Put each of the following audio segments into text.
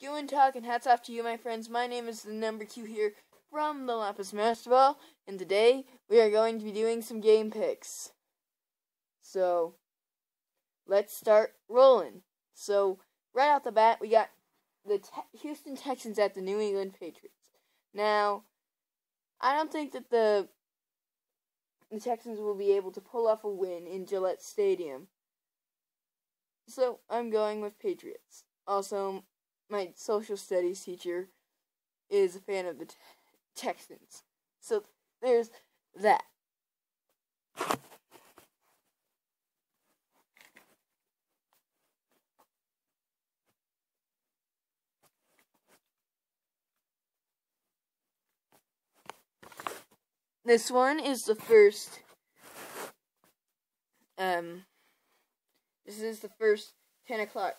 Go and talk, and hats off to you, my friends. My name is the number Q here from the Lapis Master Ball, and today we are going to be doing some game picks. So, let's start rolling. So, right off the bat, we got the Houston Texans at the New England Patriots. Now, I don't think that the Texans will be able to pull off a win in Gillette Stadium. So, I'm going with Patriots. Also, my social studies teacher is a fan of the Texans. So, there's that. This one is the first, this is the first 10 o'clock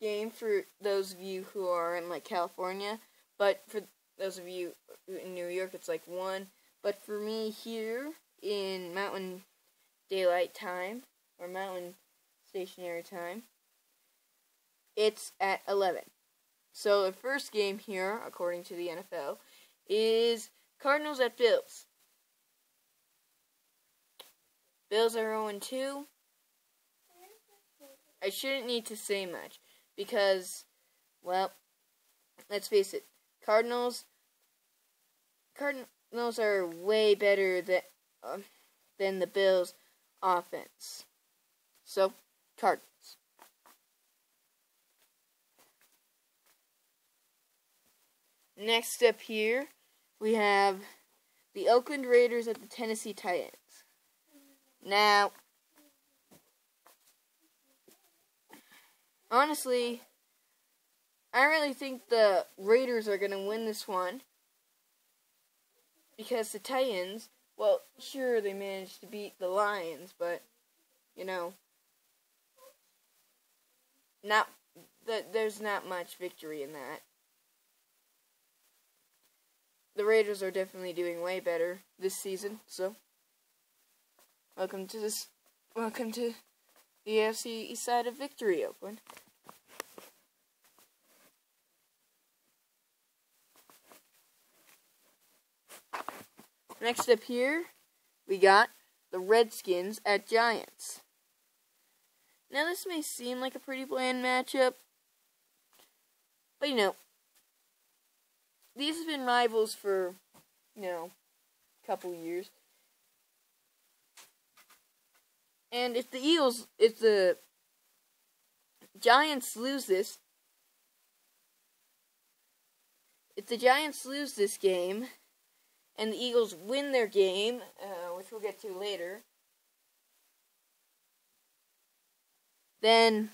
game for those of you who are in, California, but for those of you in New York, it's 1, but for me here in Mountain Daylight Time, or Mountain Stationary Time, it's at 11. So the first game here, according to the NFL, is Cardinals at Bills. Bills are 0-2. I shouldn't need to say much because, well, let's face it, Cardinals are way better than the Bills' offense. So, Cardinals. Next up here, we have the Oakland Raiders at the Tennessee Titans. Now, honestly, I really think the Raiders are going to win this one. Because the Titans, well, sure, they managed to beat the Lions, but, there's not much victory in that. The Raiders are definitely doing way better this season, so welcome to the AFC East side of victory, Oakland. Next up here, we got the Redskins at Giants. Now this may seem like a pretty bland matchup, but these have been rivals for, a couple years. And if the Giants lose this, game, and the Eagles win their game, which we'll get to later, then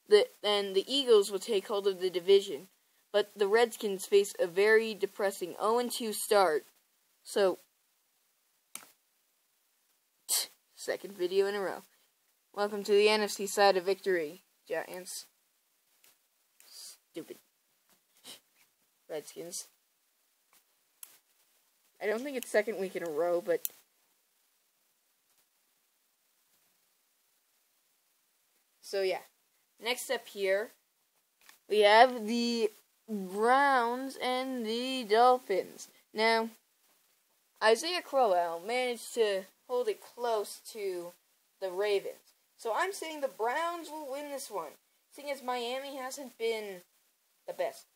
the Eagles will take hold of the division. But the Redskins face a very depressing 0-2 start. So, second video in a row. Welcome to the NFC side of victory, Giants. Stupid Redskins. I don't think it's second week in a row, but so yeah. Next up here, we have the Browns and the Dolphins. Now, Isaiah Crowell managed to hold it close to the Ravens. So I'm saying the Browns will win this one, seeing as Miami hasn't been the best.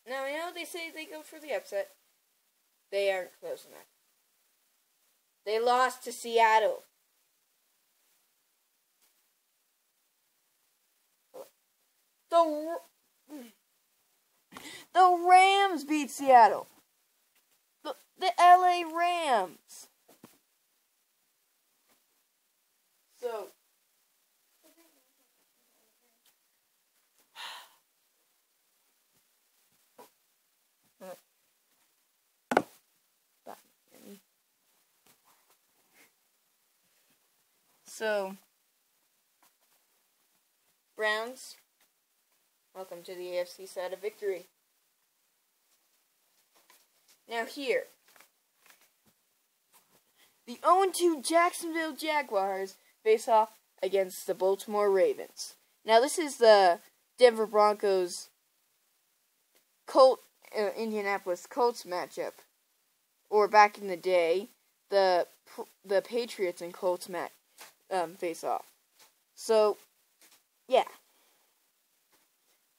Now, I know they say they go for the upset. They aren't close enough. They lost to Seattle. The Rams beat Seattle. The LA Rams. So, Browns, welcome to the AFC side of victory. Now here, the 0-2 Jacksonville Jaguars face off against the Baltimore Ravens. Now this is the Denver Broncos Indianapolis Colts matchup, or back in the day, the Patriots and Colts face off. So, yeah,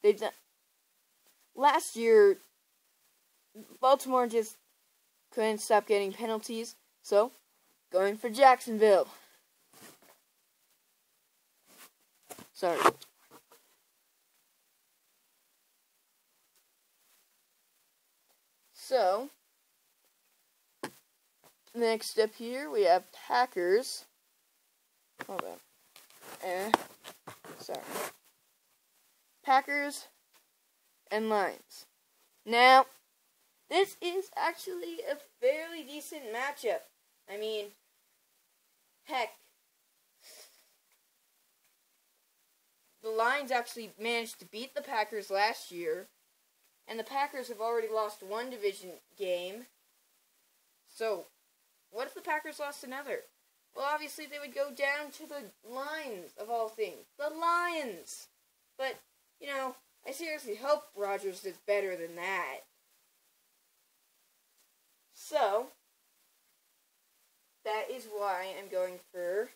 they've done. Last year, Baltimore just couldn't stop getting penalties, so going for Jacksonville. Sorry. So, next up here, we have Packers. Hold on. Sorry. Packers and Lions. Now, this is actually a fairly decent matchup. I mean, heck, the Lions actually managed to beat the Packers last year, and the Packers have already lost one division game. So, what if the Packers lost another? Well, obviously they would go down to the Lions, of all things. The Lions! But, you know, I seriously hope Rodgers does better than that. So, that is why I'm going for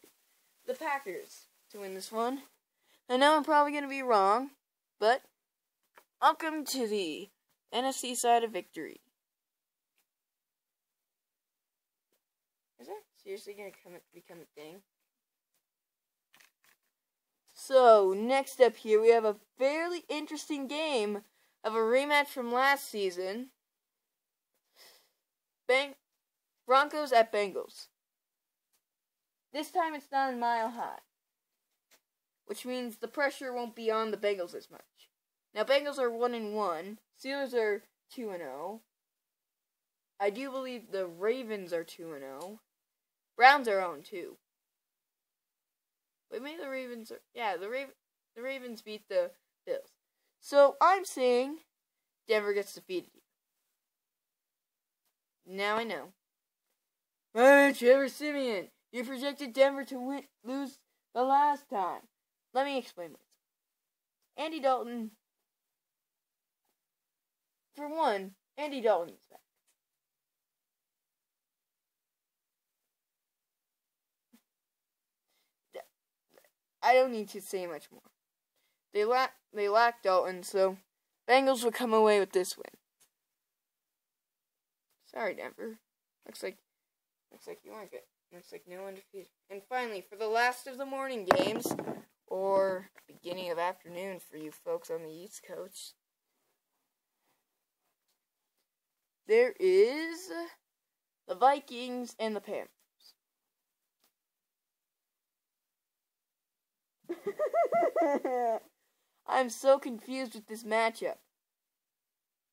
the Packers to win this one. I know I'm probably going to be wrong, but welcome to the NFC side of victory. Is that seriously going to become a thing? So, next up here, we have a fairly interesting game of a rematch from last season. Broncos at Bengals. This time it's not in Mile High, which means the pressure won't be on the Bengals as much. Now, Bengals are 1-1. Steelers are 2-0. I do believe the Ravens are 2-0. Browns are 0-2. Wait, maybe the Ravens are... Yeah, the Ravens beat the Bills. So, I'm saying Denver gets defeated. Now I know. Hey, Trevor Siemian, you projected Denver to lose the last time. Let me explain myself. Andy Dalton... For one, Andy Dalton is back. I don't need to say much more. They lack Dalton, so Bengals will come away with this win. Sorry, Denver. Looks like you aren't good. Looks like no one defeated. And finally, for the last of the morning games, or beginning of afternoon for you folks on the East Coast, there is the Vikings and the Panthers. I'm so confused with this matchup.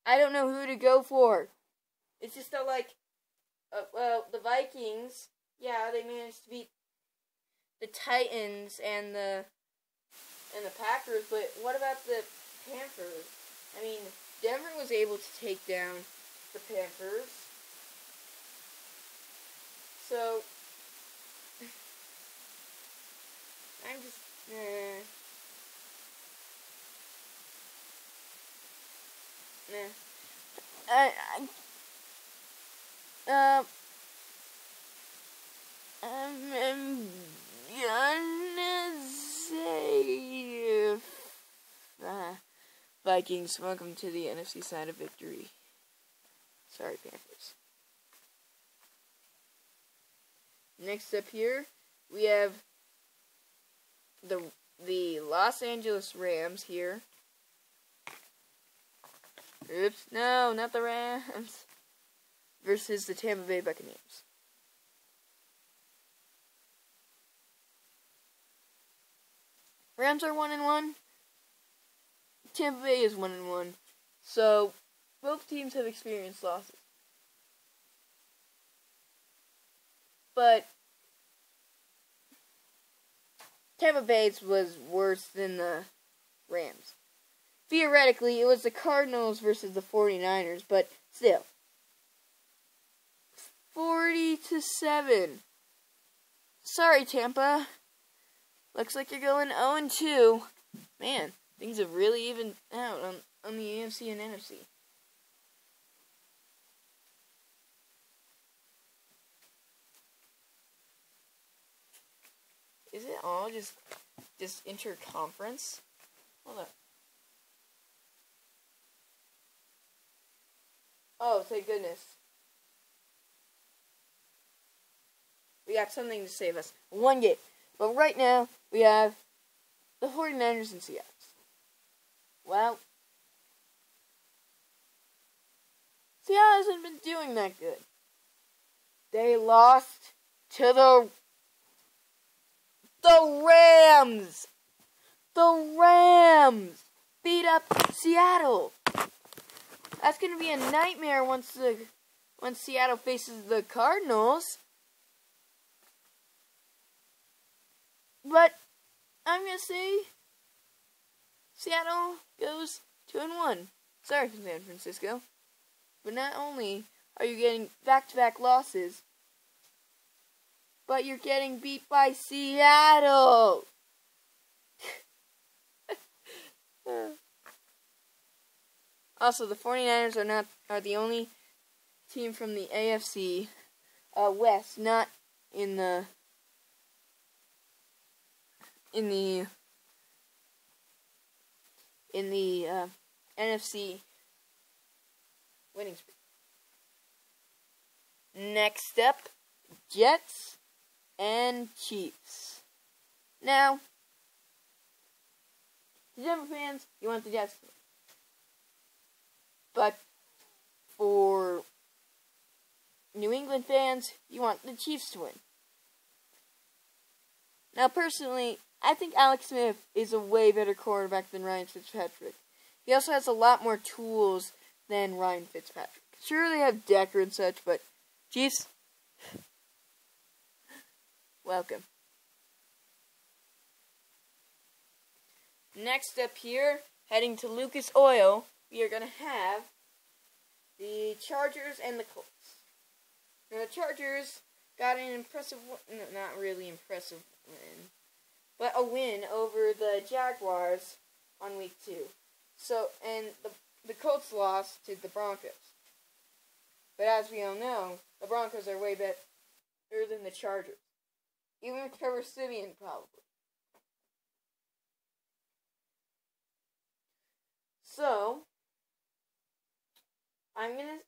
I don't know who to go for. It's just the Vikings, yeah, they managed to beat the Titans and the Packers, but what about the Panthers? I mean, Denver was able to take down the Panthers. So, I'm just, I'm gonna say Vikings. Welcome to the NFC side of victory. Sorry, Panthers. Next up here, we have the Los Angeles Rams here. Oops, no, not the Rams. Versus the Tampa Bay Buccaneers. Rams are 1-1. Tampa Bay is 1-1. So, both teams have experienced losses. But Tampa Bay's was worse than the Rams. Theoretically, it was the Cardinals versus the 49ers, but still. 40-7. Sorry, Tampa. Looks like you're going 0-2. Man, things have really evened out on the AFC and NFC. all just interconference. Hold up. Oh, thank goodness. We got something to save us. One game. But right now, we have the 49ers and Seattle. Well, Seattle hasn't been doing that good. They lost to the Rams. The Rams beat up Seattle. That's going to be a nightmare once Seattle faces the Cardinals. But I'm going to say Seattle goes 2-1. Sorry for San Francisco. But not only are you getting back-to-back losses, but you're getting beat by Seattle. Also, the 49ers are the only team from the AFC West not in the NFC winning streak. Next up, Jets and Chiefs. Now, the Denver fans, you want the Jets to win. But for New England fans, you want the Chiefs to win. Now, personally, I think Alex Smith is a way better quarterback than Ryan Fitzpatrick. He also has a lot more tools than Ryan Fitzpatrick. Sure, they have Decker and such, but Chiefs, welcome. Next up here, heading to Lucas Oil, we are going to have the Chargers and the Colts. Now, the Chargers got an impressive, not really impressive win, but a win over the Jaguars on week 2. So, and the Colts lost to the Broncos. But as we all know, the Broncos are way better than the Chargers. Even with Trevor Siemian, probably. So, I'm gonna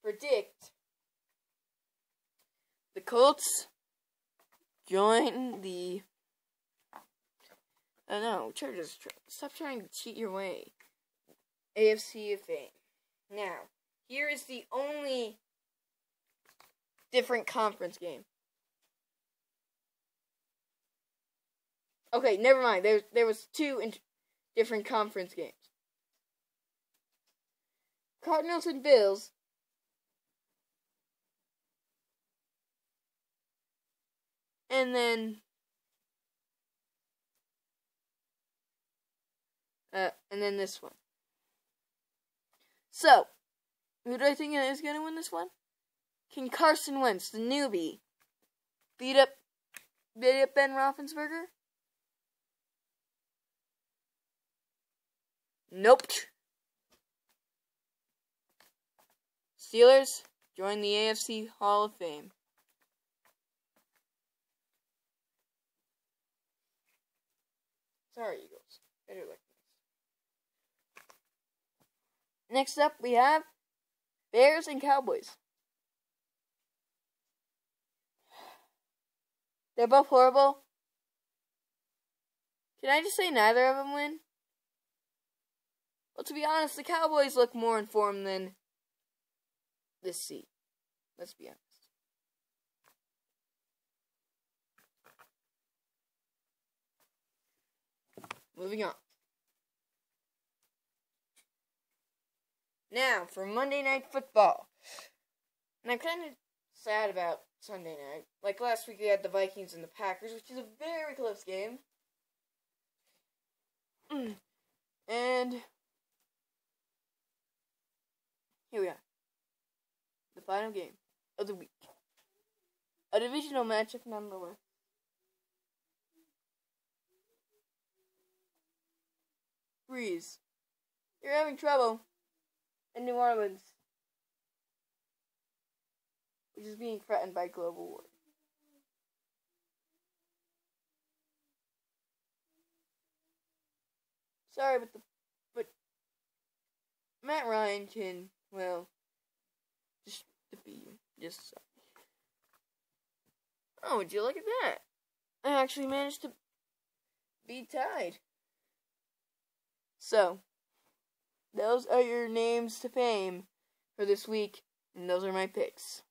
predict the Colts join the Chargers. Stop trying to cheat your way. AFC of fame. Now, here is the only different conference game. Okay, never mind. There was 2 different conference games. Cardinals and Bills. And then this one. So, who do I think is going to win this one? Can Carson Wentz, the newbie, beat up Ben Roethlisberger? Nope. Steelers join the AFC Hall of Fame. Sorry, Eagles. Better luck. Next up, we have Bears and Cowboys. They're both horrible. Can I just say neither of them win? Well, to be honest, the Cowboys look more informed than this seat. Let's be honest. Moving on. Now, for Monday Night Football. And I'm kind of sad about Sunday night. Like last week we had the Vikings and the Packers, which is a very close game. And here we are. The final game of the week. A divisional matchup nonetheless. Breeze, you're having trouble in New Orleans, which is being threatened by global warming. Sorry, but Matt Ryan can, well, just defeat you. Just sorry. Oh, would you look at that? I actually managed to be tied. So, those are your names to fame for this week, and those are my picks.